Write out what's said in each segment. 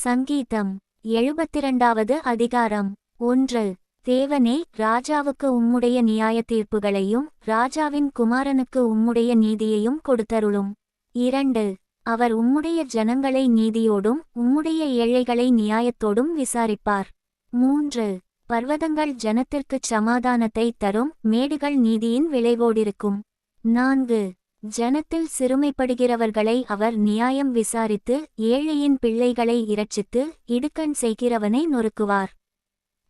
சங்கீதம் 72வது அதிகாரம். 1. தேவனே, ராஜாவுக்கு உம்முடைய நியாய தீர்ப்புகளையும் ராஜாவின் குமாரனுக்கு உம்முடைய நீதியையும் கொடுத்தருளும். 2. அவர் உம்முடைய ஜனங்களை நீதியோடும் உம்முடைய ஏழைகளை நியாயத்தோடும் விசாரிப்பார். 3. பர்வதங்கள் ஜனத்திற்குச் சமாதானத்தை தரும், மேடுகள் நீதியின் விளைவோடிருக்கும். 4. ஜனத்தில் சிறுமைப்படுகிறவர்களை அவர் நியாயம் விசாரித்து ஏழையின் பிள்ளைகளை இரட்சித்து இடுக்கண் செய்கிறவனை நொறுக்குவார்.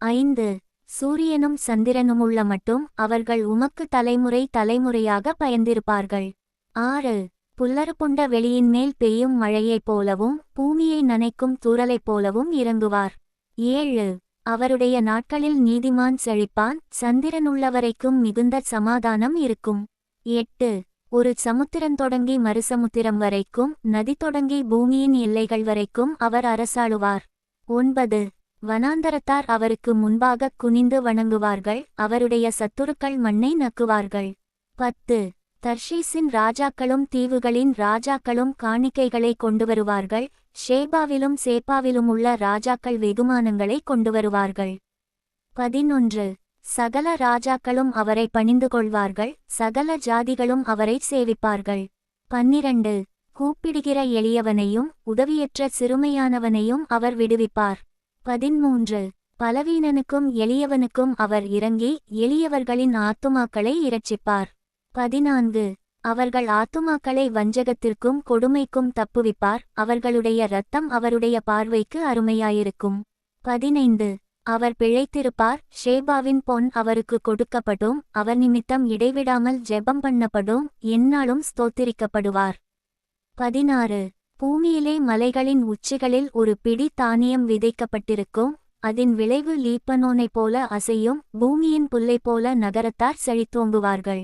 5. சூரியனும் சந்திரனுமுள்ள மட்டும் அவர்கள் உமக்கு தலைமுறை தலைமுறையாக பயந்திருப்பார்கள். 6. புல்லறுப்புண்ட வெளியின்மேல் பெய்யும் மழையைப் போலவும் பூமியை நனைக்கும் தூறலைப் போலவும் இறங்குவார். 7. அவருடைய நாட்களில் நீதிமான் செழிப்பான், சந்திரனுள்ளவரைக்கும் மிகுந்த சமாதானம் இருக்கும். 8. ஒரு சமுத்திரம் தொடங்கி மறுசமுத்திரம் வரைக்கும், நதி தொடங்கி பூமியின் எல்லைகள் வரைக்கும் அவர் அரசாளுவார். 9. வனாந்தரத்தார் அவருக்கு முன்பாக குனிந்து வணங்குவார்கள், அவருடைய சத்துருக்கள் மண்ணை நக்குவார்கள். 10. தர்ஷீசின் ராஜாக்களும் தீவுகளின் ராஜாக்களும் காணிக்கைகளை கொண்டுவருவார்கள், ஷேபாவிலும் சேப்பாவிலுமுள்ள ராஜாக்கள் வெகுமானங்களை கொண்டுவருவார்கள். 11. சகல ராஜாக்களும் அவரை பணிந்து கொள்வார்கள், சகல ஜாதிகளும் அவரை சேவிப்பார்கள். 12. கூப்பிடுகிற எளியவனையும் உதவியற்ற சிறுமையானவனையும் அவர் விடுவிப்பார். 13. பலவீனனுக்கும் எளியவனுக்கும் அவர் இறங்கி எளியவர்களின் ஆத்துமாக்களை இரட்சிப்பார். 14. அவர்கள் ஆத்துமாக்களை வஞ்சகத்திற்கும் கொடுமைக்கும் தப்புவிப்பார், அவர்களுடைய இரத்தம் அவருடைய பார்வைக்கு அருமையாயிருக்கும். 15. அவர் பிழைத்திருப்பார், ஷேபாவின் பொன் அவருக்கு கொடுக்கப்படும், அவர் நிமித்தம் இடைவிடாமல் ஜெபம் பண்ணப்படும், எந்நாளும் ஸ்தோத்திரிக்கப்படுவார். 16. பூமியிலே மலைகளின் உச்சிகளில் ஒரு பிடி தானியம் விதைக்கப்பட்டிருக்கும், அதன் விளைவு லீப்பனோனைப் போல அசையும், பூமியின் புல்லைப் போல நகரத்தார் செழித்தோங்குவார்கள்.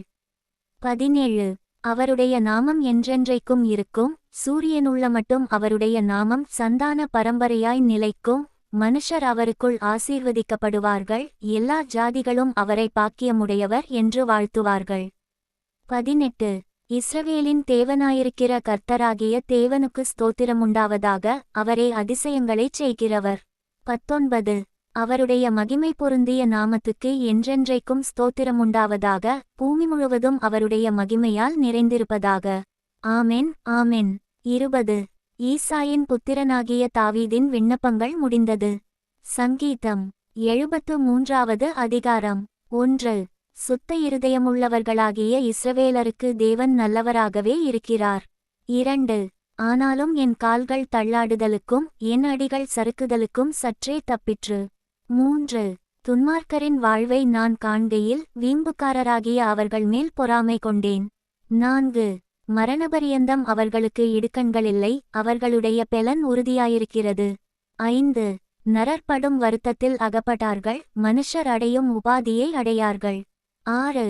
17. அவருடைய நாமம் என்றென்றைக்கும் இருக்கும், சூரியனுள்ள மட்டும் அவருடைய நாமம் சந்தான பரம்பரையாய் நிலைக்கும், மனுஷர் அவருக்குள் ஆசீர்வதிக்கப்படுவார்கள், எல்லா ஜாதிகளும் அவரை பாக்கியமுடையவர் என்று வாழ்த்துவார்கள். 18. இஸ்ரவேலின் தேவனாயிருக்கிற கர்த்தராகிய தேவனுக்கு ஸ்தோத்திரமுண்டாவதாக, அவரே அதிசயங்களைச் செய்கிறவர். 19. அவருடைய மகிமை பொருந்திய நாமத்துக்கு என்றென்றைக்கும் ஸ்தோத்திரமுண்டாவதாக, பூமி முழுவதும் அவருடைய மகிமையால் நிறைந்திருப்பதாக. ஆமென், ஆமென். 20. ஈசாயின் புத்திரனாகிய தாவீதின் விண்ணப்பங்கள் முடிந்தது. சங்கீதம் 73வது அதிகாரம். 1. சுத்த இருதயமுள்ளவர்களாகிய இஸ்ரவேலருக்கு தேவன் நல்லவராகவே இருக்கிறார். 2. ஆனாலும் என் கால்கள் தள்ளாடுதலுக்கும் என் அடிகள் சறுக்குதலுக்கும் சற்றே தப்பிற்று. 3. துன்மார்க்கரின் வாழ்வை நான் காண்கையில் வீம்புக்காரராகிய அவர்கள் மேல் பொறாமை கொண்டேன். 4. மரணபரியந்தம் அவர்களுக்கு இடுக்கண்களில்லை, அவர்களுடைய பெலன் உறுதியாயிருக்கிறது. 5. நரற்படும் வருத்தத்தில் அகப்பட்டார்கள், மனுஷர் அடையும் உபாதியை அடையார்கள். 6.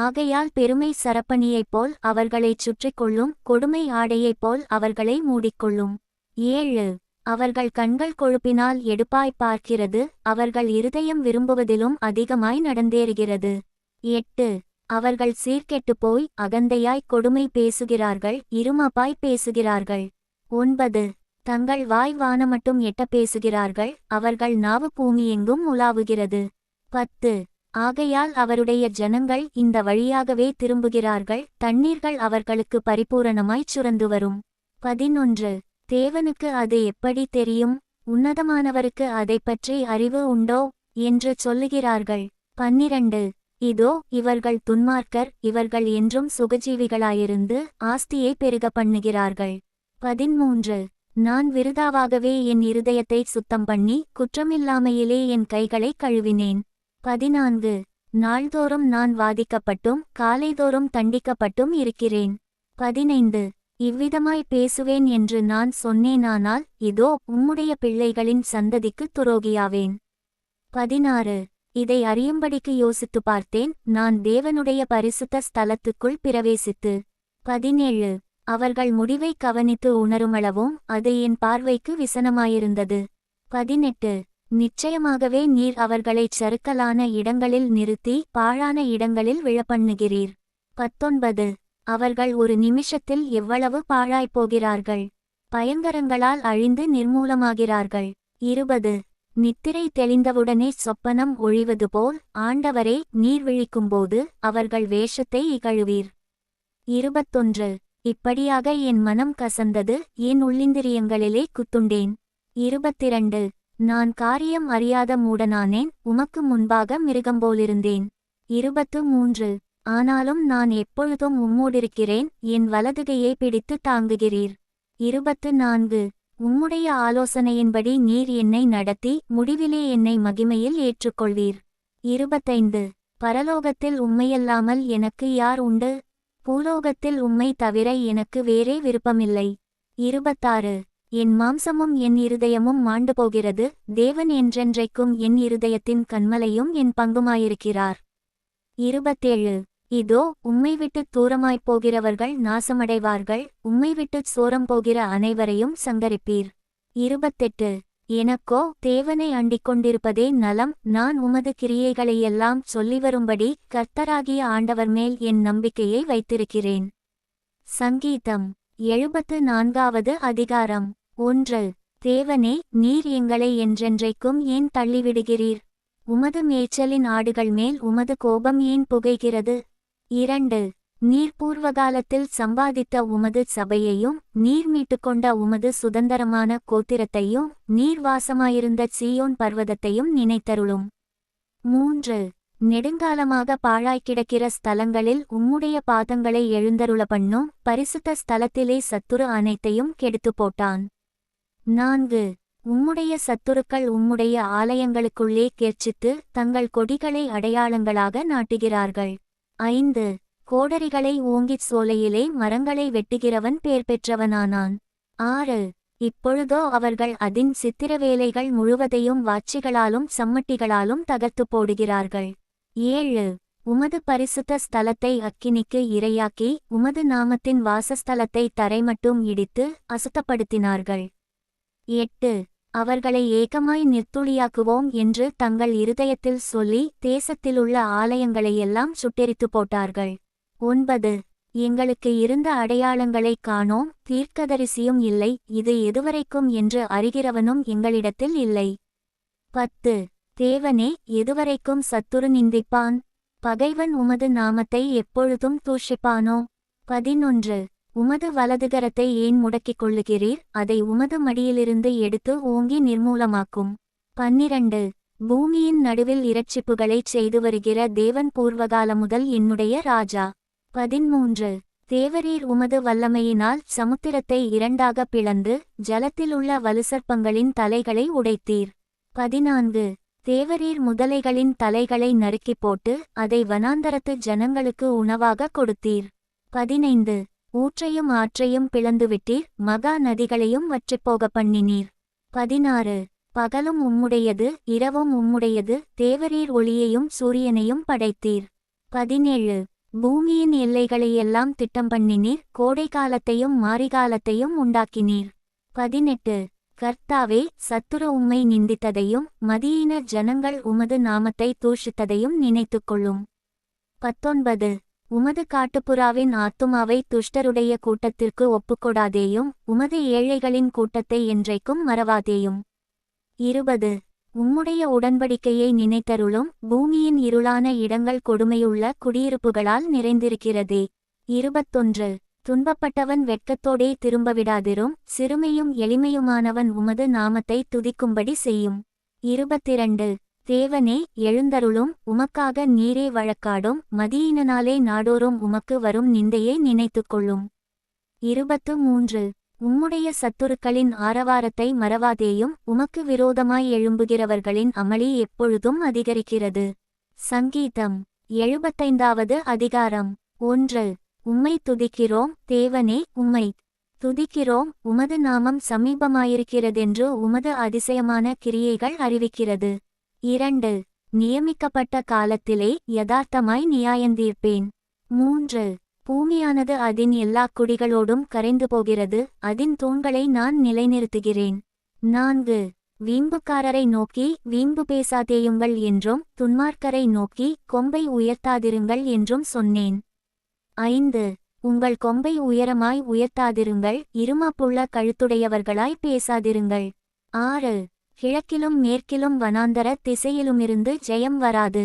ஆகையால் பெருமை சரப்பணியைப் போல் அவர்களைச் சுற்றிக்கொள்ளும், கொடுமை ஆடையைப் போல் அவர்களை மூடிக்கொள்ளும். 7. அவர்கள் கண்கள் கொழுப்பினால் எடுப்பாய் பார்க்கிறது, அவர்கள் இருதயம் விரும்புவதிலும் அதிகமாய் நடந்தேறுகிறது. 8. அவர்கள் சீர்கெட்டுப்போய் அகந்தையாய் கொடுமை பேசுகிறார்கள், இருமாப்பாய் பேசுகிறார்கள். 9. தங்கள் வாய் வானமட்டும் எட்ட பேசுகிறார்கள், அவர்கள் நாவு பூமியெங்கும் உலாவுகிறது. 10. ஆகையால் அவருடைய ஜனங்கள் இந்த வழியாகவே திரும்புகிறார்கள், தண்ணீர்கள் அவர்களுக்கு பரிபூரணமாய்ச் சுரந்து வரும். 11. தேவனுக்கு அது எப்படி தெரியும், உன்னதமானவருக்கு அதைப்பற்றி அறிவு உண்டோ என்று சொல்லுகிறார்கள். 12. இதோ, இவர்கள் துன்மார்க்கர், இவர்கள் என்றும் சுகஜீவிகளாயிருந்து ஆஸ்தியை பெருக பண்ணுகிறார்கள். 13. நான் விருதாவாகவே என் இருதயத்தை சுத்தம் பண்ணி குற்றமில்லாமையிலே என் கைகளை கழுவினேன். 14. நாள்தோறும் நான் வாதிக்கப்பட்டும் காலைதோறும் தண்டிக்கப்பட்டும் இருக்கிறேன். 15. இவ்விதமாய் பேசுவேன் என்று நான் சொன்னேனானால், இதோ உம்முடைய பிள்ளைகளின் சந்ததிக்கு துரோகியாவேன். 16. இதை அறியும்படிக்கு யோசித்து பார்த்தேன், நான் தேவனுடைய பரிசுத்த ஸ்தலத்துக்குள் பிரவேசித்து. 17. அவர்கள் முடிவை கவனித்து உணருமளவும் அது என் பார்வைக்கு விசனமாயிருந்தது. 18. நிச்சயமாகவே நீர் அவர்களைச் சறுக்கலான இடங்களில் நிறுத்தி பாழான இடங்களில் விழப்பண்ணுகிறீர். 19. அவர்கள் ஒரு நிமிஷத்தில் எவ்வளவு பாழாய்ப்போகிறார்கள். பயங்கரங்களால் அழிந்து நிர்மூலமாகிறார்கள். 20 நித்திரை தெளிந்தவுடனே சொப்பனம் ஒழிவது போல் ஆண்டவரே நீர் விழிக்கும்போது அவர்கள் வேஷத்தை இகழுவீர். 21 இப்படியாக என் மனம் கசந்தது, என் உள்ளிந்திரியங்களிலே குத்துண்டேன். 22 நான் காரியம் அறியாத மூடனானேன், உமக்கு முன்பாக மிருகம்போலிருந்தேன். 23 ஆனாலும் நான் எப்பொழுதும் உம்மோடிருக்கிறேன், என் வலதுகையை பிடித்து தாங்குகிறீர். 24 உம்முடைய ஆலோசனையின்படி நீர் என்னை நடத்தி முடிவிலே என்னை மகிமையில் ஏற்றுக்கொள்வீர். 25 பரலோகத்தில் உம்மையல்லாமல் எனக்கு யார் உண்டு? பூலோகத்தில் உம்மை தவிர எனக்கு வேறே விருப்பமில்லை. 26 என் மாம்சமும் என் இருதயமும் மாண்டு போகிறது, தேவன் என்றென்றைக்கும் என் இருதயத்தின் கன்மலையும் என் பங்குமாயிருக்கிறார். 27 இதோ உம்மை விட்டுத் தூரமாய்ப் போகிறவர்கள் நாசமடைவார்கள், உம்மை விட்டுச் சோரம் போகிற அனைவரையும் சங்கரிப்பீர். 28 எனக்கோ தேவனை அண்டிக் கொண்டிருப்பதே நலம், நான் உமது கிரியைகளையெல்லாம் சொல்லிவரும்படி கர்த்தராகிய ஆண்டவர் மேல் என் நம்பிக்கையை வைத்திருக்கிறேன். சங்கீதம் 74வது அதிகாரம். 1 தேவனே, நீர் எங்களை என்றென்றைக்கும் ஏன் தள்ளிவிடுகிறீர்? உமது மேய்ச்சலின் ஆடுகள் மேல் உமது கோபம் ஏன் புகைகிறது? 2 நீர் பூர்வகாலத்தில் சம்பாதித்த உமது சபையையும் நீர் மீட்டுக்கொண்ட உமது சுதந்திரமான கோத்திரத்தையும் நீர் வாசமாயிருந்த சீயோன் பர்வதத்தையும் நினைத்தருளும். 3 நெடுங்காலமாக பாழாய்க்கிடக்கிற ஸ்தலங்களில் உம்முடைய பாதங்களை எழுந்தருள பண்ணும், பரிசுத்த ஸ்தலத்திலே சத்துரு அனைத்தையும் கெடுத்து போட்டான். 4 உம்முடைய சத்துருக்கள் உம்முடைய ஆலயங்களுக்குள்ளே கெர்ச்சித்து தங்கள் கொடிகளை அடையாளங்களாக நாட்டுகிறார்கள். 5 கோடரிகளை ஓங்கிச் சோலையிலே மரங்களை வெட்டுகிறவன் பேர் பெற்றவனானான். 6 இப்பொழுதோ அவர்கள் அதின் சித்திரவேலைகள் முழுவதையும் வாட்சிகளாலும் சம்மட்டிகளாலும் தகர்த்து போடுகிறார்கள். 7 உமது பரிசுத்த ஸ்தலத்தை அக்கினிக்கு இரையாக்கி உமது நாமத்தின் வாசஸ்தலத்தை தரைமட்டும் இடித்து அசுத்தப்படுத்தினார்கள். 8 அவர்களை ஏகமாய் நிர்த்துளியாக்குவோம் என்று தங்கள் இருதயத்தில் சொல்லி தேசத்திலுள்ள ஆலயங்களையெல்லாம் சுட்டெரித்து போட்டார்கள். 9 எங்களுக்கு இருந்த அடையாளங்களைக் காணோம், தீர்க்கதரிசியும் இல்லை, இது எதுவரைக்கும் என்று அறிகிறவனும் எங்களிடத்தில் இல்லை. 10 தேவனே, எதுவரைக்கும் சத்துரு நிந்திப்பான்? பகைவன் உமது நாமத்தை எப்பொழுதும் தூஷிப்பானோ? 11 உமது வலதுகரத்தை ஏன் முடக்கிக் கொள்ளுகிறீர்? அதை உமது மடியிலிருந்து எடுத்து ஓங்கி நிர்மூலமாக்கும். 12 பூமியின் நடுவில் இரட்சிப்புகளைச் செய்து வருகிற தேவன் பூர்வகால முதல் என்னுடைய ராஜா. 13 தேவரீர் உமது வல்லமையினால் சமுத்திரத்தை இரண்டாக பிளந்து ஜலத்திலுள்ள வலுசர்ப்பங்களின் தலைகளை உடைத்தீர். 14 தேவரீர் முதலைகளின் தலைகளை நறுக்கிப் போட்டு அதை வனாந்தரத்து ஜனங்களுக்கு உணவாக கொடுத்தீர். 15 ஊற்றையும் ஆற்றையும் பிளந்துவிட்டீர், மகா நதிகளையும் வற்றிப்போக பண்ணினீர். 16 பகலும் உம்முடையது, இரவும் உம்முடையது, தேவரீர் ஒளியையும் சூரியனையும் படைத்தீர். 17 பூமியின் எல்லைகளையெல்லாம் திட்டம் பண்ணினீர், கோடைக்காலத்தையும் மாரிகாலத்தையும் உண்டாக்கினீர். 18 கர்த்தாவே, சத்துரு உம்மை நிந்தித்ததையும் மதியீன ஜனங்கள் உமது நாமத்தை தூஷித்ததையும் நினைத்துக்கொள்ளும். 19 உமது காட்டுப்புறாவின் ஆத்துமாவை துஷ்டருடைய கூட்டத்திற்கு ஒப்புக்கொடாதேயும், உமது ஏழைகளின் கூட்டத்தை என்றைக்கும் மறவாதேயும். 20 உம்முடைய உடன்படிக்கையை நினைத்தருளும், பூமியின் இருளான இடங்கள் கொடுமையுள்ள குடியிருப்புகளால் நிறைந்திருக்கிறதே. 21 துன்பப்பட்டவன் வெட்கத்தோடே திரும்பவிடாதிரும், சிறுமையும் எளிமையுமானவன் உமது நாமத்தை துதிக்கும்படி செய்யும். 22 தேவனே, எழுந்தருளும், உமக்காக நீரே வழக்காடும், மதியீனனாலே நாடோறும் உமக்கு வரும் நிந்தையை நினைத்துக்கொள்ளும். 23 உம்முடைய சத்துருக்களின் ஆரவாரத்தை மறவாதேயும், உமக்கு விரோதமாய் எழும்புகிறவர்களின் அமளி எப்பொழுதும் அதிகரிக்கிறது. சங்கீதம் 75வது அதிகாரம். 1 உம்மை துதிக்கிறோம், தேவனே, உம்மை துதிக்கிறோம், உமது நாமம் சமீபமாயிருக்கிறதென்று உமது அதிசயமான கிரியைகள் அறிவிக்கிறது. 2 நியமிக்கப்பட்ட காலத்திலே யதார்த்தமாய் நியாயந்தீர்ப்பேன். 3 பூமியானது அதின் எல்லா குடிகளோடும் கரைந்து போகிறது, அதின் தூண்களை நான் நிலைநிறுத்துகிறேன். 4 வீம்புக்காரரை நோக்கி வீம்பு பேசாதேயுங்கள் என்றும் துன்மார்க்கரை நோக்கி கொம்பை உயர்த்தாதிருங்கள் என்றும் சொன்னேன். 5 உங்கள் கொம்பை உயரமாய் உயர்த்தாதிருங்கள், இருமாப்புள்ள கழுத்துடையவர்களாய் பேசாதிருங்கள். 6. கிழக்கிலும் மேற்கிலும் வனாந்தர திசையிலுமிருந்து ஜெயம் வராது.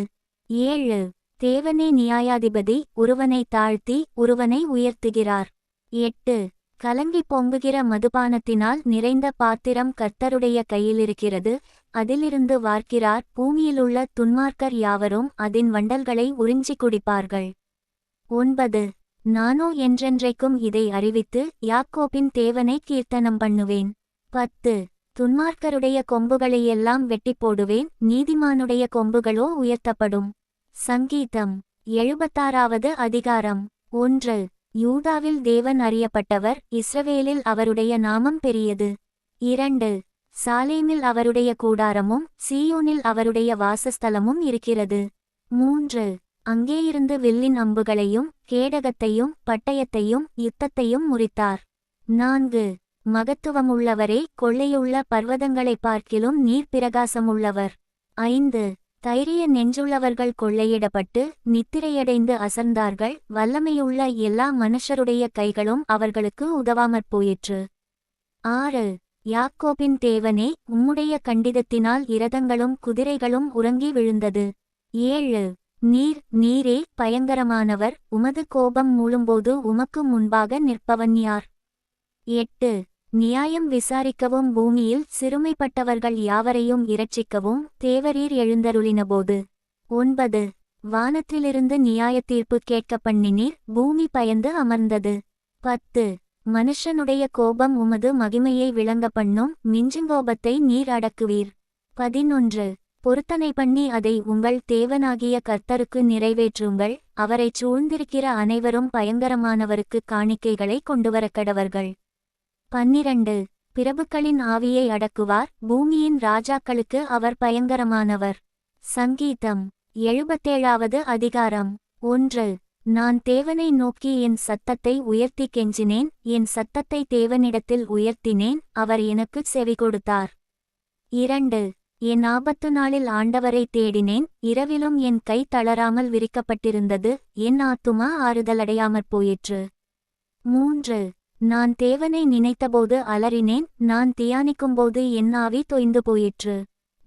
7. தேவனே நியாயாதிபதி, ஒருவனை தாழ்த்தி ஒருவனை உயர்த்துகிறார். 8. கலங்கி பொங்குகிற மதுபானத்தினால் நிறைந்த பாத்திரம் கர்த்தருடைய கையிலிருக்கிறது, அதிலிருந்து வார்க்கிறார். பூமியிலுள்ள துன்மார்க்கர் யாவரும் அதின் வண்டல்களை உறிஞ்சி குடிப்பார்கள். 9. நானோ என்றென்றைக்கும் இதை அறிவித்து யாக்கோபின் தேவனை கீர்த்தனம் பண்ணுவேன். 10. துன்மார்க்கருடைய கொம்புகளையெல்லாம் வெட்டி போடுவேன், நீதிமானுடைய கொம்புகளோ உயர்த்தப்படும். சங்கீதம் 76வது அதிகாரம். 1. யூதாவில் தேவன் அறியப்பட்டவர், இஸ்ரவேலில் அவருடைய நாமம் பெரியது. 2. சாலேமில் அவருடைய கூடாரமும் சீயோனில் அவருடைய வாசஸ்தலமும் இருக்கிறது. 3. அங்கேயிருந்து வில்லின் அம்புகளையும் கேடகத்தையும் பட்டயத்தையும் யுத்தத்தையும் முறித்தார். 4. மகத்துவமுள்ளவரே, கொள்ளையுள்ள பர்வதங்களைப் பார்க்கிலும் நீர் பிரகாசமுள்ளவர். 5. தைரிய நெஞ்சுள்ளவர்கள் கொள்ளையிடப்பட்டு நித்திரையடைந்து அசர்ந்தார்கள், வல்லமையுள்ள எல்லா மனுஷருடைய கைகளும் அவர்களுக்கு உதவாமற் போயிற்று. 6. யாக்கோபின் தேவனே, உம்முடைய கண்டிதத்தினால் இரதங்களும் குதிரைகளும் உறங்கி விழுந்தது. 7. நீரே பயங்கரமானவர், உமது கோபம் மூளும்போது உமக்கு முன்பாக நிற்பவன் யார்? 8. நியாயம் விசாரிக்கவும் பூமியில் சிறுமைப்பட்டவர்கள் யாவரையும் இரட்சிக்கவும் தேவரீர் எழுந்தருளினபோது. 9. வானத்திலிருந்து நியாயத்தீர்ப்பு கேட்க பண்ணினீர், பூமி பயந்து அமர்ந்தது. 10. மனுஷனுடைய கோபம் உமது மகிமையை விளங்க பண்ணும், மிஞ்சுங்கோபத்தை நீர் அடக்குவீர். 11. பொருத்தனை பண்ணி அதை உங்கள் தேவனாகிய கர்த்தருக்கு நிறைவேற்றுங்கள், அவரைச் சூழ்ந்திருக்கிற அனைவரும் பயங்கரமானவருக்கு காணிக்கைகளை கொண்டுவரக்கடவர்கள். 12. பிரபுக்களின் ஆவியை அடக்குவார், பூமியின் ராஜாக்களுக்கு அவர் பயங்கரமானவர். சங்கீதம் 77வது அதிகாரம். 1. நான் தேவனை நோக்கி என் சத்தத்தை உயர்த்தி கெஞ்சினேன், என் சத்தத்தை தேவனிடத்தில் உயர்த்தினேன், அவர் எனக்குச் செவி கொடுத்தார். 2. என் ஆபத்து நாளில் ஆண்டவரை தேடினேன், இரவிலும் என் கை தளராமல் விரிக்கப்பட்டிருந்தது, என் ஆத்துமா ஆறுதலடையாமற் போயிற்று. 3. நான் தேவனை நினைத்தபோது அலறினேன், நான் தியானிக்கும்போது என் ஆவி தொய்ந்து போயிற்று.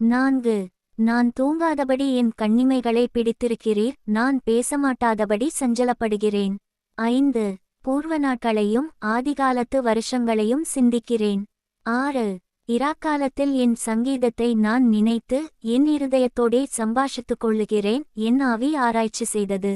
4. நான் தூங்காதபடி என் கண்ணிமைகளை பிடித்திருக்கிறீர், நான் பேசமாட்டாதபடி சஞ்சலப்படுகிறேன். 5. பூர்வ நாட்களையும் ஆதிகாலத்து வருஷங்களையும் சிந்திக்கிறேன். 6. இராக்காலத்தில் என் சங்கீதத்தை நான் நினைத்து என் இருதயத்தோடே சம்பாஷித்துக் கொள்ளுகிறேன், என் ஆவி ஆராய்ச்சி செய்தது.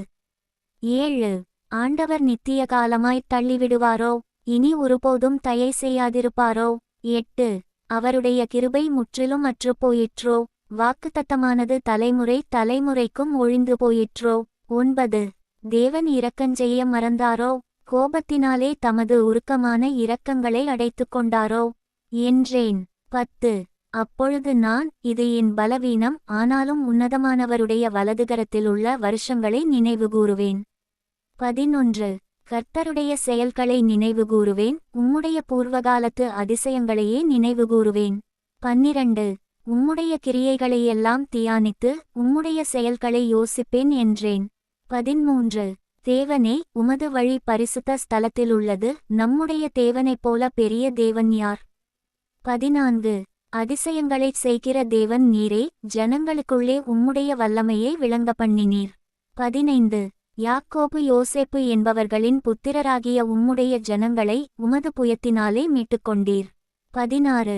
7. ஆண்டவர் நித்திய காலமாய்த் தள்ளிவிடுவாரோ, இனி ஒருபோதும் தயை செய்யாதிருப்பாரோ? 8. அவருடைய கிருபை முற்றிலும் அற்றுப்போயிற்றோ, வாக்குத்தத்தமானது தலைமுறை தலைமுறைக்கும் ஒழிந்து போயிற்றோ? 9. தேவன் இரக்கஞ்செய்ய மறந்தாரோ, கோபத்தினாலே தமது உருக்கமான இரக்கங்களை அடைத்துக் கொண்டாரோ என்றேன். 10. அப்பொழுது நான், இது என் பலவீனம், ஆனாலும் உன்னதமானவருடைய வலதுகரத்திலுள்ள வருஷங்களை நினைவுகூறுவேன். 11. கர்த்தருடைய செயல்களை நினைவுகூறுவேன், உம்முடைய பூர்வகாலத்து அதிசயங்களையே நினைவுகூறுவேன். 12. உம்முடைய கிரியைகளையெல்லாம் தியானித்து உம்முடைய செயல்களை யோசிப்பேன் என்றேன். 13. தேவனே, உமது வழி பரிசுத்த ஸ்தலத்திலுள்ளது, நம்முடைய தேவனைப் போல பெரிய தேவன் யார்? 14. அதிசயங்களைச் செய்கிற தேவன் நீரே, ஜனங்களுக்குள்ளே உம்முடைய வல்லமையை விளங்க பண்ணினீர். 15. யாக்கோபு யோசேப்பு என்பவர்களின் புத்திரராகிய உம்முடைய ஜனங்களை உமது புயத்தினாலே மீட்டுக்கொண்டீர். 16.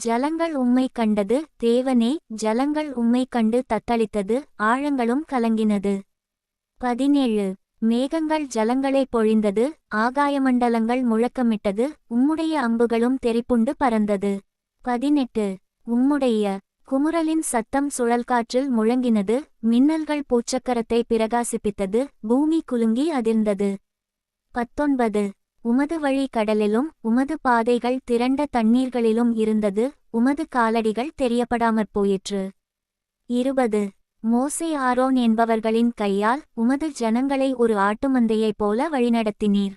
ஜலங்கள் உம்மை கண்டது, தேவனே, ஜலங்கள் உம்மை கண்டு தத்தளித்தது, ஆழங்களும் கலங்கினது. 17. மேகங்கள் ஜலங்களை பொழிந்தது, ஆகாயமண்டலங்கள் முழக்கமிட்டது, உம்முடைய அம்புகளும் தெரிப்புண்டு பறந்தது. 18. உம்முடைய குமுறலின் சத்தம் சுழல்காற்றில் முழங்கினது, மின்னல்கள் பூச்சக்கரத்தை பிரகாசிப்பித்தது, பூமி குலுங்கி அதிர்ந்தது. 19. உமது வழி கடலிலும் உமது பாதைகள் திரண்ட தண்ணீர்களிலும் இருந்தது, உமது காலடிகள் தெரியப்படாமற் போயிற்று. 20. மோசே ஆரோன் என்பவர்களின் கையால் உமது ஜனங்களை ஒரு ஆட்டுமந்தையைப் போல வழிநடத்தினீர்.